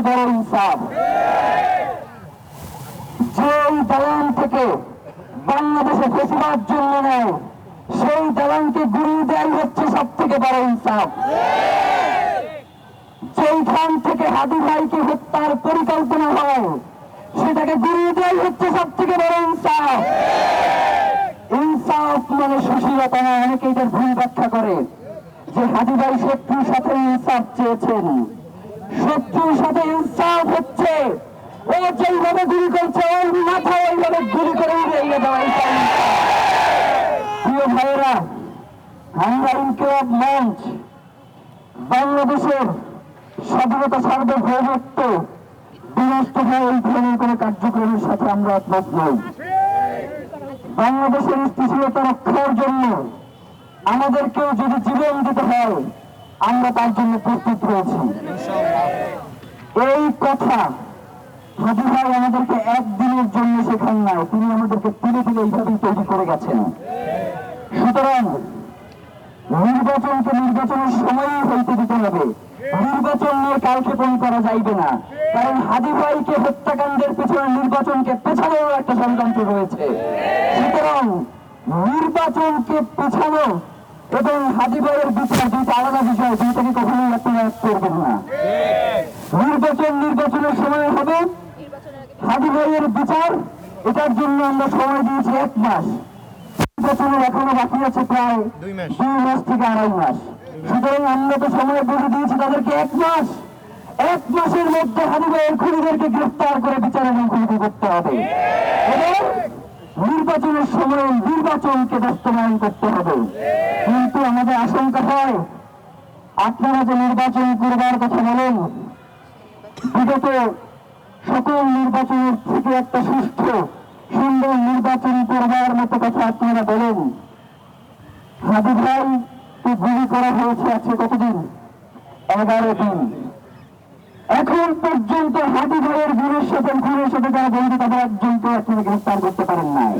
বড় ইনসাফ। যেই দালান থেকে বাংলাদেশে ফেসিবাদ জন্ম নেয় সেই দালানকে গুড়িয়ে দেয় হচ্ছে সব থেকে বড় ইনসাফ। যেইখান থেকে হাদি ভাইকে হত্যার পরিকল্পনা হয় সেটাকে গুড়িয়ে দেয় হচ্ছে সব থেকে বড় ইনসাফ। ইনসাফ মানে সুশীলতা না। অনেকে এটার ভুল ব্যাখ্যা করে যে হাদি ভাই শত্রুর সাথে ইনসাফ চেয়েছেন। শত্রুর সাথে ইনসাফ হচ্ছে ও যেইভাবে গুলি করছে ওর মাথা ওইভাবে গুলি করে উড়িয়ে দেওয়া। প্রিয় ভাইয়েরা, আমরা ইনকিলাব মঞ্চ বাংলাদেশের স্বাধীনতা সার্বভৌমত্ব বিনষ্ট হয় এই ধরনের কোন কার্যক্রমের সাথে আমরা একমত নই। বাংলাদেশের স্থিতিশীলতা রক্ষার জন্য আমাদেরকেও যদি জীবন দিতে হয় আমরা তার জন্য প্রস্তুত রয়েছি। এই কথা হাদি ভাই আমাদেরকে একদিনের জন্য শেখান নাই, তিনি আমাদেরকে ধীরে ধীরে এইভাবেই তৈরি করে গেছেন। সুতরাং নির্বাচনকে নির্বাচনের সময়ই হইতে দিতে হবে। নির্বাচন নিয়ে কালক্ষেপণ করা যাইবে না, কারণ হাদি ভাইকে হত্যাকাণ্ডের পেছনে নির্বাচনকে পেছানোর একটা ষড়যন্ত্র রয়েছে। সুতরাং নির্বাচনকে পেছানো এবং হাদি ভাইয়ের বিচার দুইটা আলাদা বিষয়, দুইটাকে কখনোই আপনারা এক করবেন না। নির্বাচনের সময় হবে, হাদি ভাইয়ের বিচার এটার জন্য আমরা সময় দিয়েছি 1 মাস। নির্বাচনের এখনো বাকি আছে প্রায় 2 মাস থেকে 2.5 মাস। সুতরাং আমরা তো সময় বলে দিয়েছি তাদেরকে 1 মাস। 1 মাসের মধ্যে হাদি ভাইয়ের খুনিদেরকে গ্রেফতার করে বিচারের মুখোমুখি করতে হবে এবং নির্বাচনের সময় নির্বাচনকে বাস্তবায়ন করতে হবে। কিন্তু আমাদের আশঙ্কা হয় আপনারা যে নির্বাচন করবার কথা বলেন, বিগত সকল নির্বাচনের থেকে একটা সুষ্ঠু সুন্দর নির্বাচন করবার মতো কথা আপনারা বলেন। হাদি ভাইকে গুলি করা হয়েছে আজকে কতদিন? 11 দিন। এখন পর্যন্ত হাদি ভাইয়ের গুণের সাথে যারা বন্ধু তাদের একজনকে আপনারা গ্রেফতার করতে পারেন নাই।